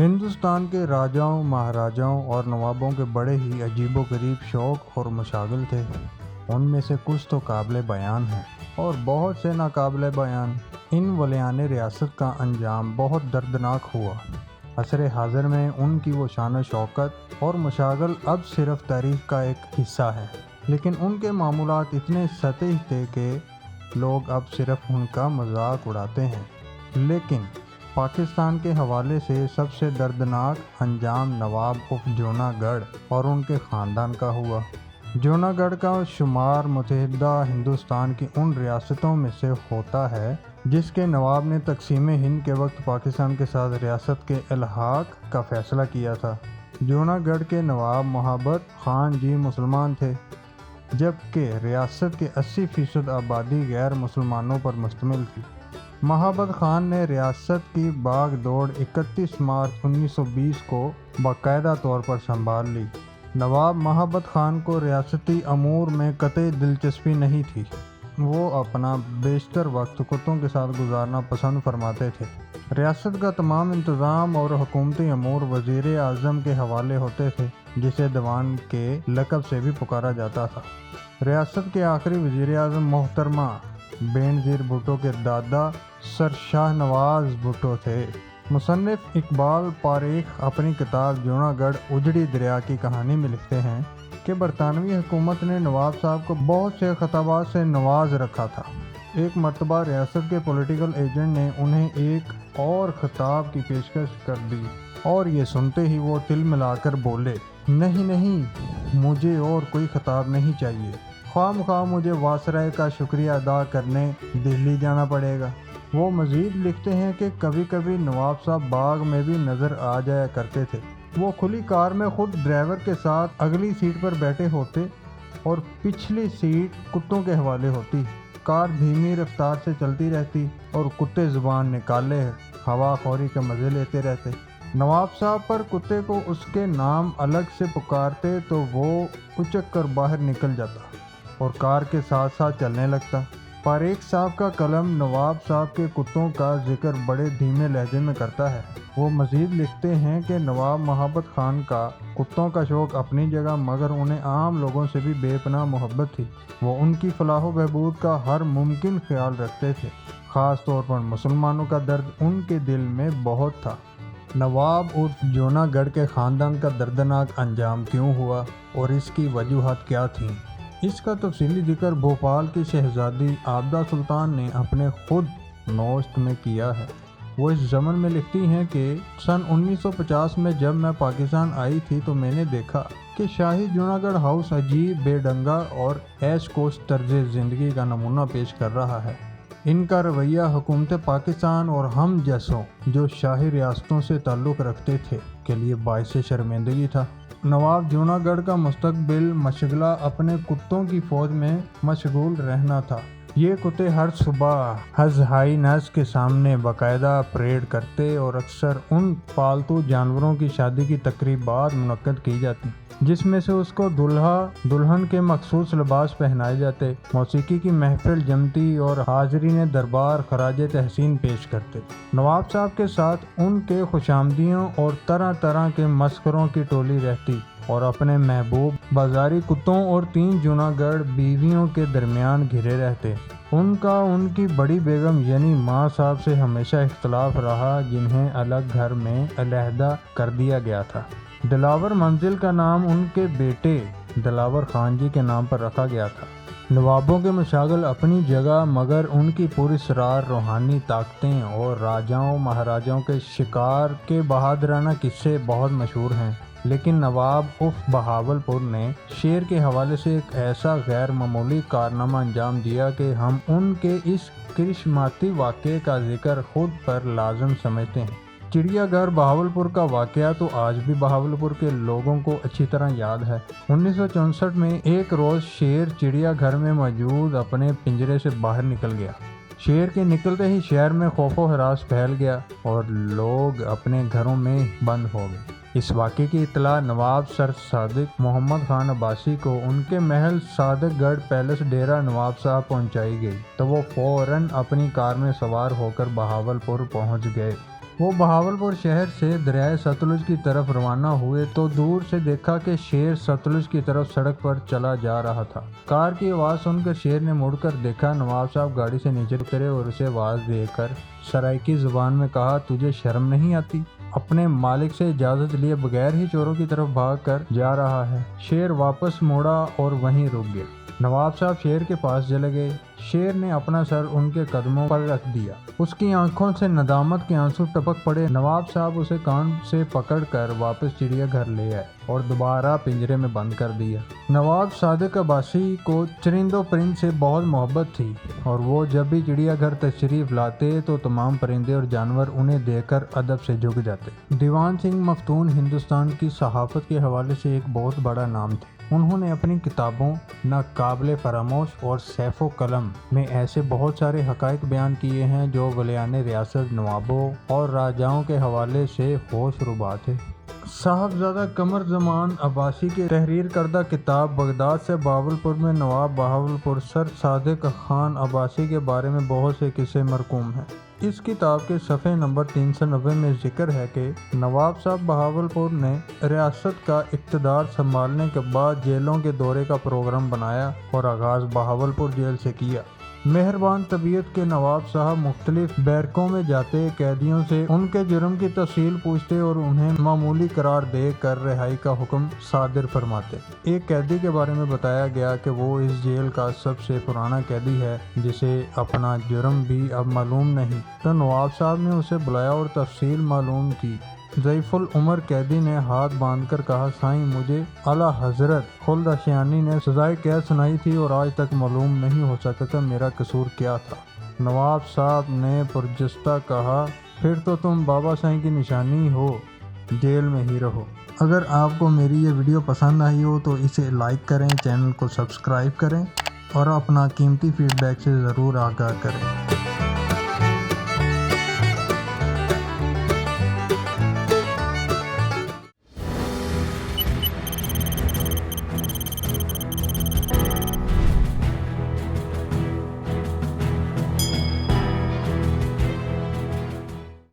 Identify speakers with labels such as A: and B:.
A: ہندوستان کے راجاؤں، مہاراجاؤں اور نوابوں کے بڑے ہی عجیب و غریب شوق اور مشاغل تھے۔ ان میں سے کچھ تو قابل بیان ہیں اور بہت سے ناقابل بیان۔ ان ولیان ریاست کا انجام بہت دردناک ہوا۔ عصر حاضر میں ان کی وہ شان و شوکت اور مشاغل اب صرف تاریخ کا ایک حصہ ہے، لیکن ان کے معمولات اتنے سطحی تھے کہ لوگ اب صرف ان کا مذاق اڑاتے ہیں۔ لیکن پاکستان کے حوالے سے سب سے دردناک انجام نواب اف جونا گڑھ اور ان کے خاندان کا ہوا۔ جونا گڑھ کا شمار متحدہ ہندوستان کی ان ریاستوں میں سے ہوتا ہے جس کے نواب نے تقسیم ہند کے وقت پاکستان کے ساتھ ریاست کے الحاق کا فیصلہ کیا تھا۔ جونا گڑھ کے نواب محبت خان جی مسلمان تھے، جبکہ ریاست کے 80% آبادی غیر مسلمانوں پر مشتمل تھی۔ محبت خان نے ریاست کی باغ دوڑ 31 مارچ 1920 کو باقاعدہ طور پر سنبھال لی۔ نواب محبت خان کو ریاستی امور میں قطعی دلچسپی نہیں تھی۔ وہ اپنا بیشتر وقت کتوں کے ساتھ گزارنا پسند فرماتے تھے۔ ریاست کا تمام انتظام اور حکومتی امور وزیر اعظم کے حوالے ہوتے تھے، جسے دیوان کے لقب سے بھی پکارا جاتا تھا۔ ریاست کے آخری وزیر اعظم محترمہ بینظیر بھٹو کے دادا سر شاہ نواز بھٹو تھے۔ مصنف اقبال پاریکھ اپنی کتاب جونا گڑھ اجڑی دریا کی کہانی میں لکھتے ہیں کہ برطانوی حکومت نے نواب صاحب کو بہت سے خطابات سے نواز رکھا تھا۔ ایک مرتبہ ریاست کے پولیٹیکل ایجنٹ نے انہیں ایک اور خطاب کی پیشکش کر دی اور یہ سنتے ہی وہ تل ملا کر بولے، نہیں، مجھے اور کوئی خطاب نہیں چاہیے، خواہ مخواہ مجھے واسرائے کا شکریہ ادا کرنے دہلی جانا پڑے گا۔ وہ مزید لکھتے ہیں کہ کبھی کبھی نواب صاحب باغ میں بھی نظر آ جایا کرتے تھے۔ وہ کھلی کار میں خود ڈرائیور کے ساتھ اگلی سیٹ پر بیٹھے ہوتے اور پچھلی سیٹ کتوں کے حوالے ہوتی۔ کار دھیمی رفتار سے چلتی رہتی اور کتے زبان نکالے ہوا خوری کے مزے لیتے رہتے۔ نواب صاحب پر کتے کو اس کے نام الگ سے پکارتے تو وہ اچک کر باہر نکل جاتا اور کار کے ساتھ ساتھ چلنے لگتا۔ پاریکھ صاحب کا قلم نواب صاحب کے کتوں کا ذکر بڑے دھیمے لہجے میں کرتا ہے۔ وہ مزید لکھتے ہیں کہ نواب محبت خان کا کتوں کا شوق اپنی جگہ، مگر انہیں عام لوگوں سے بھی بے پناہ محبت تھی۔ وہ ان کی فلاح و بہبود کا ہر ممکن خیال رکھتے تھے۔ خاص طور پر مسلمانوں کا درد ان کے دل میں بہت تھا۔ نواب عرف جونا گڑھ کے خاندان کا دردناک انجام کیوں ہوا اور اس کی وجوہات کیا تھیں، اس کا تفصیلی ذکر بھوپال کی شہزادی عابدہ سلطان نے اپنے خود نوشت میں کیا ہے۔ وہ اس ضمن میں لکھتی ہیں کہ سن 1950 میں جب میں پاکستان آئی تھی تو میں نے دیکھا کہ شاہی جونا گڑھ ہاؤس عجیب، بے ڈنگا اور عیش کوش طرز زندگی کا نمونہ پیش کر رہا ہے۔ ان کا رویہ حکومت پاکستان اور ہم جیسوں جو شاہی ریاستوں سے تعلق رکھتے تھے کے لیے باعث شرمندگی تھا۔ نواب جونا گڑھ کا مستقبل مشغلہ اپنے کتوں کی فوج میں مشغول رہنا تھا۔ یہ کتے ہر صبح حز ہائی نس کے سامنے باقاعدہ پریڈ کرتے اور اکثر ان پالتو جانوروں کی شادی کی تقریبات منعقد کی جاتی جس میں سے اس کو دلہا دلہن کے مخصوص لباس پہنائے جاتے، موسیقی کی محفل جمتی اور حاضرین دربار خراج تحسین پیش کرتے۔ نواب صاحب کے ساتھ ان کے خوشامدیوں اور طرح طرح کے مسخروں کی ٹولی رہتی اور اپنے محبوب بازاری کتوں اور 3 جونا گڑھ بیویوں کے درمیان گھرے رہتے۔ ان کا ان کی بڑی بیگم یعنی ماں صاحب سے ہمیشہ اختلاف رہا، جنہیں الگ گھر میں علیحدہ کر دیا گیا تھا۔ دلاور منزل کا نام ان کے بیٹے دلاور خان جی کے نام پر رکھا گیا تھا۔ نوابوں کے مشاغل اپنی جگہ، مگر ان کی پراسرار روحانی طاقتیں اور راجاؤں مہاراجاؤں کے شکار کے بہادرانہ قصے بہت مشہور ہیں۔ لیکن نواب اف بہاول پور نے شیر کے حوالے سے ایک ایسا غیر معمولی کارنامہ انجام دیا کہ ہم ان کے اس کرشماتی واقعے کا ذکر خود پر لازم سمجھتے ہیں۔ چڑیا گھر بہاولپور کا واقعہ تو آج بھی بہاولپور کے لوگوں کو اچھی طرح یاد ہے۔ 1964 میں ایک روز شیر چڑیا گھر میں موجود اپنے پنجرے سے باہر نکل گیا۔ شیر کے نکلتے ہی شہر میں خوف و ہراس پھیل گیا اور لوگ اپنے گھروں میں بند ہو گئے۔ اس واقعے کی اطلاع نواب سر صادق محمد خان عباسی کو ان کے محل صادق گڑھ پیلس ڈیرہ نواب صاحب پہنچائی گئی تو وہ فوراً اپنی کار میں سوار ہو کر بہاولپور پہنچ گئے۔ وہ بہاولپور شہر سے دریائے ستلج کی طرف روانہ ہوئے تو دور سے دیکھا کہ شیر ستلج کی طرف سڑک پر چلا جا رہا تھا۔ کار کی آواز سن کر شیر نے مڑ کر دیکھا۔ نواب صاحب گاڑی سے نیچے اترے اور اسے آواز دے کر سرائیکی زبان میں کہا، تجھے شرم نہیں آتی؟ اپنے مالک سے اجازت لیے بغیر ہی چوروں کی طرف بھاگ کر جا رہا ہے۔ شیر واپس موڑا اور وہیں رک گیا۔ نواب صاحب شیر کے پاس چلے گئے۔ شیر نے اپنا سر ان کے قدموں پر رکھ دیا۔ اس کی آنکھوں سے ندامت کے آنسو ٹپک پڑے۔ نواب صاحب اسے کان سے پکڑ کر واپس چڑیا گھر لے آئے اور دوبارہ پنجرے میں بند کر دیا۔ نواب صادق عباسی کو چرند و پرند سے بہت محبت تھی اور وہ جب بھی چڑیا گھر تشریف لاتے تو تمام پرندے اور جانور انہیں دیکھ کر ادب سے جھک جاتے۔ دیوان سنگھ مفتون ہندوستان کی صحافت کے حوالے سے ایک بہت بڑا نام تھے۔ انہوں نے اپنی کتابوں ناقابل فراموش اور سیف و قلم میں ایسے بہت سارے حقائق بیان کیے ہیں جو ولیان ریاست، نوابوں اور راجاؤں کے حوالے سے ہوش ربا تھے۔ صاحبزادہ قمر زمان عباسی کی تحریر کردہ کتاب بغداد سے بہاولپور میں نواب بہاولپور سر صادق خان عباسی کے بارے میں بہت سے قصے مرقوم ہیں۔ اس کتاب کے صفحے نمبر 390 میں ذکر ہے کہ نواب صاحب بہاولپور نے ریاست کا اقتدار سنبھالنے کے بعد جیلوں کے دورے کا پروگرام بنایا اور آغاز بہاولپور جیل سے کیا۔ مہربان طبیعت کے نواب صاحب مختلف بیرکوں میں جاتے، قیدیوں سے ان کے جرم کی تفصیل پوچھتے اور انہیں معمولی قرار دے کر رہائی کا حکم صادر فرماتے۔ ایک قیدی کے بارے میں بتایا گیا کہ وہ اس جیل کا سب سے پرانا قیدی ہے جسے اپنا جرم بھی اب معلوم نہیں، تو نواب صاحب نے اسے بلایا اور تفصیل معلوم کی۔ ضعیف العمر قیدی نے ہاتھ باندھ کر کہا، سائیں مجھے اعلیٰ حضرت خلد اشیانی نے سزائے قید سنائی تھی اور آج تک معلوم نہیں ہو سکا کہ میرا قصور کیا تھا۔ نواب صاحب نے پرجستہ کہا، پھر تو تم بابا سائیں کی نشانی ہو، جیل میں ہی رہو۔ اگر آپ کو میری یہ ویڈیو پسند آئی ہو تو اسے لائک کریں، چینل کو سبسکرائب کریں اور اپنا قیمتی فیڈ بیک سے ضرور آگاہ کریں۔